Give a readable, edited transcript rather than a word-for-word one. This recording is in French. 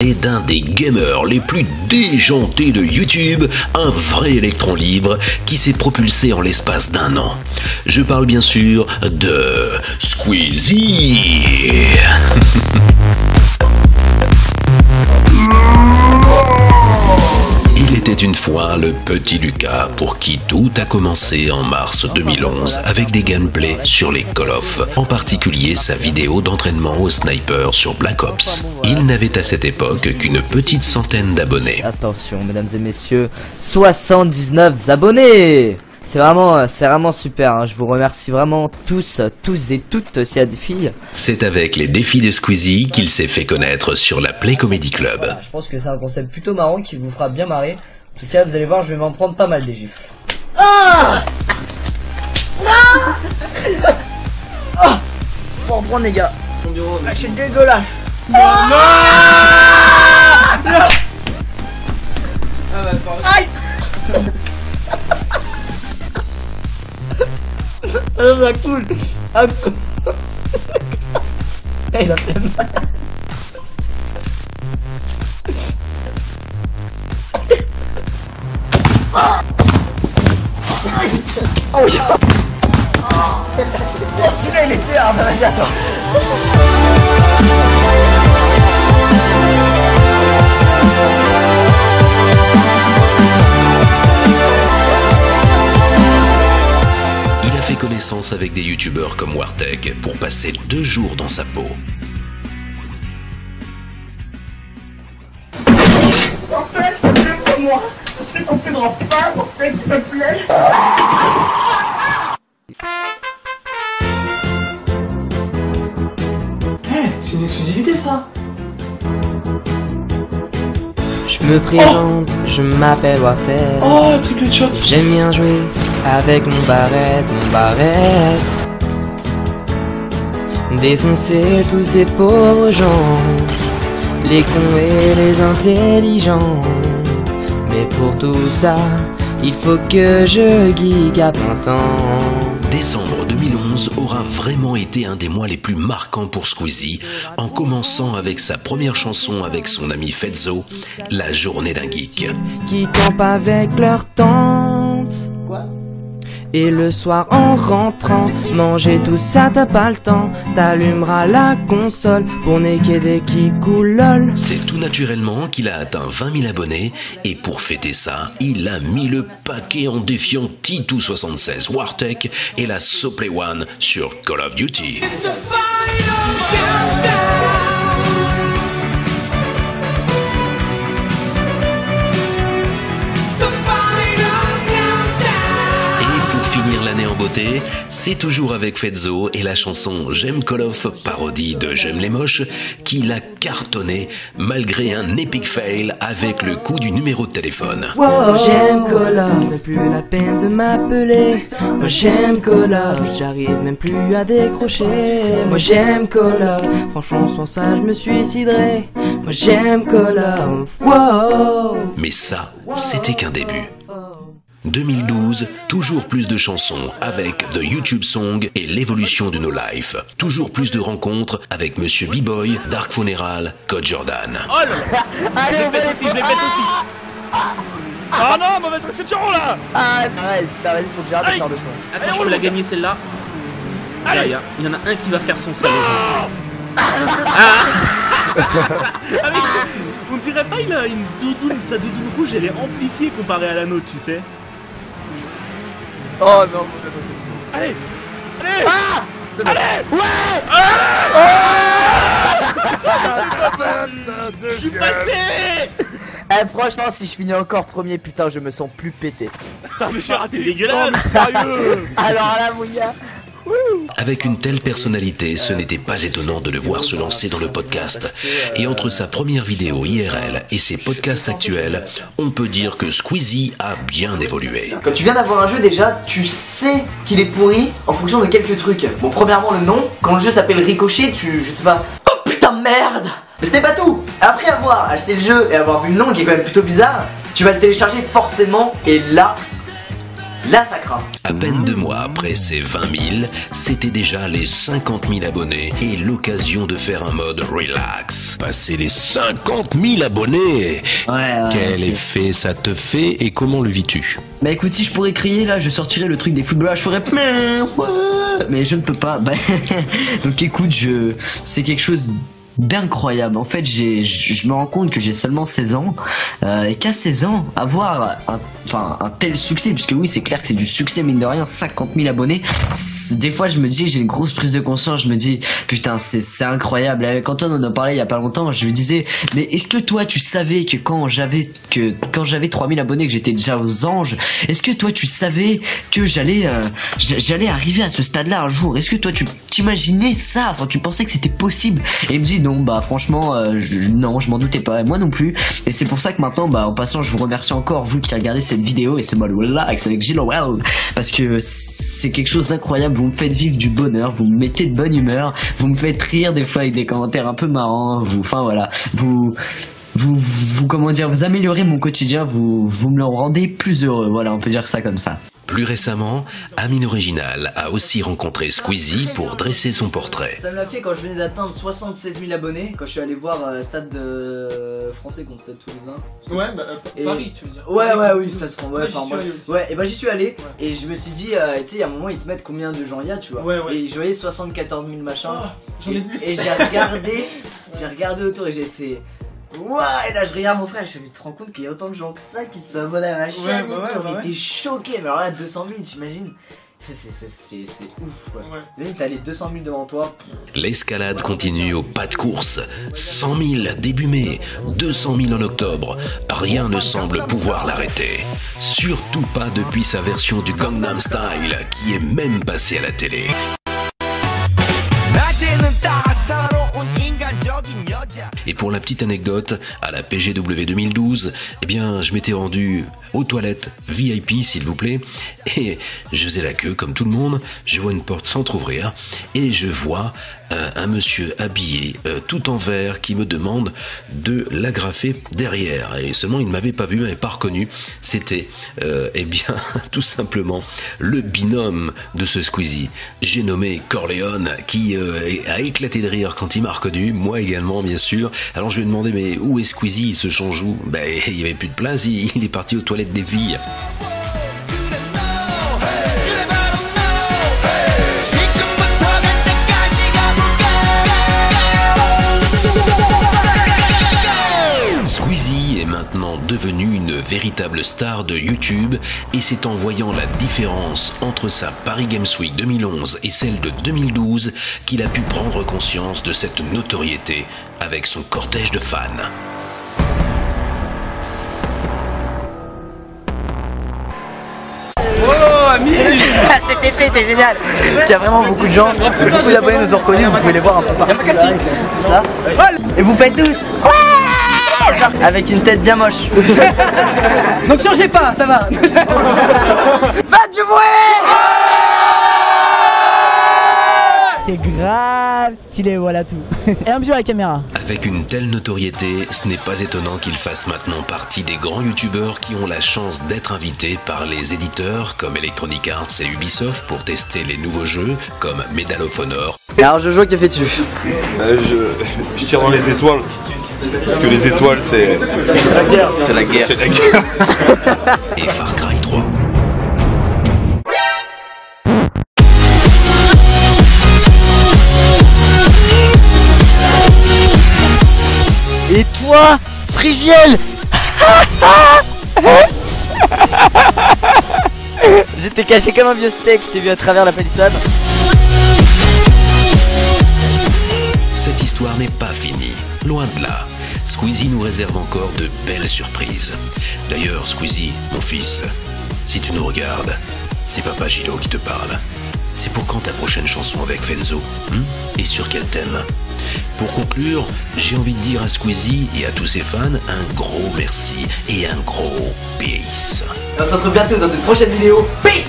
Et d'un des gamers les plus déjantés de YouTube, un vrai électron libre qui s'est propulsé en l'espace d'1 an. Je parle bien sûr de Squeezie. Il était une fois le petit Lucas pour qui tout a commencé en mars 2011 avec des gameplays sur les Call of, en particulier sa vidéo d'entraînement au sniper sur Black Ops. Il n'avait à cette époque qu'une petite centaine d'abonnés. Attention mesdames et messieurs, 79 abonnés. C'est vraiment super, hein. Je vous remercie vraiment tous et toutes s'il y a des filles. C'est avec les défis de Squeezie qu'il s'est fait connaître sur la Play Comedy Club. Voilà, je pense que c'est un concept plutôt marrant qui vous fera bien marrer. En tout cas, vous allez voir, je vais m'en prendre pas mal des gifles. Ah ah, faut en prendre les gars. Ah, c'est dégueulasse. Non, non. Aïe. Ah cool. Ah cool. Il a fait mal. Oh oui. Celui-là il était hard, vas-y attends. Il a fait connaissance avec des youtubeurs comme Wartech pour passer 2 jours dans sa peau. En fait, c'est bien pour moi. Je suis tombé dans le pain, en fait, s'il te plaît. C'est une exclusivité ça. Je me présente, je m'appelle Wartech. Oh, triple shot. J'aime bien jouer avec mon barrette. Défoncer tous ces pauvres gens, les cons et les intelligents. Mais pour tout ça, il faut que je geek à plein temps. Décembre 2011 aura vraiment été un des mois les plus marquants pour Squeezie, en commençant avec sa première chanson avec son ami Fetzo, La journée d'un geek. Qui campent avec leur tante. Et le soir en rentrant, manger tout ça t'as pas le temps. T'allumeras la console pour niquer des kikoulol. C'est tout naturellement qu'il a atteint 20 000 abonnés et pour fêter ça, il a mis le paquet en défiant T276 Wartech et la Soplay One sur Call of Duty. Finir l'année en beauté, c'est toujours avec Fetzo et la chanson J'aime Call of, parodie de J'aime les moches, qui l'a cartonné malgré un épic fail avec le coup du numéro de téléphone. Wow, j'aime Call of, mais plus la peine de m'appeler. Moi j'aime Call of, j'arrive même plus à décrocher. Moi j'aime Call of, franchement sans ça je me suiciderais. Moi j'aime Call of, wow. Mais ça, c'était qu'un début. 2012, toujours plus de chansons avec The YouTube Song et l'évolution de nos lives. Toujours plus de rencontres avec Monsieur B-Boy, Dark Funeral, Code Jordan. Oh là là. Je l'ai fait aussi, Oh non, mauvaise réception là. Ah ouais, putain, vas-y, faut que j'arrête de faire de son. Attends, je peux la gagner celle-là. Allez, il y en a un qui va faire son salaud. On dirait pas il a une doudoune, sa doudoune rouge elle est amplifiée comparée à la nôtre, tu sais. Oh non, mauvaise réception. Allez. Allez. Ah, c'est bon. Allez. Ouais. Je suis passé. Eh franchement, si je finis encore premier, putain, je me sens plus pété. Putain, mais j'ai raté dégueulasse, sérieux. Alors là, mon gars. Avec une telle personnalité, ce n'était pas étonnant de le voir se lancer dans le podcast. Et entre sa première vidéo IRL et ses podcasts actuels, on peut dire que Squeezie a bien évolué. Quand tu viens d'avoir un jeu, déjà, tu sais qu'il est pourri en fonction de quelques trucs. Bon, premièrement, le nom. Quand le jeu s'appelle Ricochet, je sais pas. Oh putain, merde. Mais c'était pas tout. Après avoir acheté le jeu et avoir vu le nom qui est quand même plutôt bizarre, tu vas le télécharger forcément et là ça craint. À peine 2 mois après ces 20 000, c'était déjà les 50 000 abonnés et l'occasion de faire un mode relax. Passer les 50 000 abonnés, quel effet ça te fait et comment le vis-tu? Bah écoute, si je pourrais crier là, je sortirais le truc des footballeurs, je ferais mais je ne peux pas. Bah, donc écoute, c'est quelque chose d'incroyable. En fait, je me rends compte que j'ai seulement 16 ans et qu'à 16 ans, avoir un tel succès, puisque oui, c'est clair que c'est du succès mine de rien, 50 000 abonnés. Des fois, je me dis, j'ai une grosse prise de conscience. Je me dis, putain, c'est incroyable. Avec Antoine, on en parlait il y a pas longtemps. Je lui disais, mais est-ce que toi, tu savais que quand j'avais 3000 abonnés, que j'étais déjà aux anges, est-ce que toi, tu savais que j'allais arriver à ce stade-là un jour? Est-ce que toi, tu t'imaginais ça? Enfin, tu pensais que c'était possible? Et il me dit, non, bah franchement, non, je m'en doutais pas. Moi non plus. Et c'est pour ça que maintenant, bah en passant, je vous remercie encore vous qui regardez cette vidéo et ce mode relax avec Gilles Well, parce que c'est quelque chose d'incroyable. Vous me faites vivre du bonheur, vous me mettez de bonne humeur, vous me faites rire des fois avec des commentaires un peu marrants, enfin voilà, vous comment dire, vous améliorez mon quotidien, vous me le rendez plus heureux, voilà, on peut dire ça comme ça. Plus récemment, Amine Original a aussi rencontré Squeezie pour dresser son portrait. Ça me l'a fait quand je venais d'atteindre 76 000 abonnés, quand je suis allé voir Stade français contre Stade Toulousain. Ouais, bah Paris, tu veux dire. Ouais, oui, Stade français. Ouais, et bah j'y suis allé, et je me suis dit, tu sais, à un moment ils te mettent combien de gens il y a, tu vois. Ouais. Et je voyais 74 000 machins. Oh, j'en ai plus. Et j'ai regardé autour et j'ai fait. Ouah, et là je regarde mon frère, je me suis rendu compte qu'il y a autant de gens que ça qui se abonnent à ma chaîne. On était choqués, mais alors là 200 000, t'imagines? C'est ouf quoi. Imagine, t'as les 200 000 devant toi. L'escalade continue au pas de course. 100 000 début mai, 200 000 en octobre. Rien ne semble pouvoir l'arrêter. Surtout pas depuis sa version du Gangnam Style qui est même passée à la télé. Et pour la petite anecdote, à la PGW 2012, eh bien, je m'étais rendu aux toilettes VIP, s'il vous plaît, et je faisais la queue comme tout le monde. Je vois une porte s'entrouvrir et je vois un monsieur habillé tout en vert qui me demande de l'agrafer derrière. Et seulement il ne m'avait pas vu, il m'avait pas reconnu. C'était eh bien tout simplement le binôme de ce Squeezie. J'ai nommé Corleone qui a éclaté de rire quand il m'a reconnu, moi également bien sûr. Alors je lui ai demandé mais où est Squeezie, il se change où? Ben il y avait plus de place, il est parti aux toilettes des filles. Squeezie est maintenant devenu une véritable star de YouTube et c'est en voyant la différence entre sa Paris Games Week 2011 et celle de 2012 qu'il a pu prendre conscience de cette notoriété avec son cortège de fans. Cet effet était génial. Il y a vraiment beaucoup de gens, beaucoup d'abonnés nous ont reconnus, vous pouvez les voir un peu partout. Et vous faites tous avec une tête bien moche. Donc changez pas, ça va. Faites du bruit. C'est grave stylé, voilà tout. Et un bisou à la caméra. Avec une telle notoriété, ce n'est pas étonnant qu'il fasse maintenant partie des grands youtubeurs qui ont la chance d'être invités par les éditeurs comme Electronic Arts et Ubisoft pour tester les nouveaux jeux comme Medal of Honor. Alors Jojo, que fais-tu? Je tire dans les étoiles. Parce que les étoiles, c'est la guerre. C'est la guerre. C'est la guerre. Et Far Cry 3. Et toi, Frigiel. J'étais caché comme un vieux steak, je t'ai vu à travers la palissade. Cette histoire n'est pas finie, loin de là. Squeezie nous réserve encore de belles surprises. D'ailleurs, Squeezie, mon fils, si tu nous regardes, c'est Papa Gilo qui te parle. C'est pour quand ta prochaine chanson avec Fenzo et sur quel thème? Pour conclure, j'ai envie de dire à Squeezie et à tous ses fans un gros merci et un gros peace. On se retrouve bientôt dans une prochaine vidéo. Peace.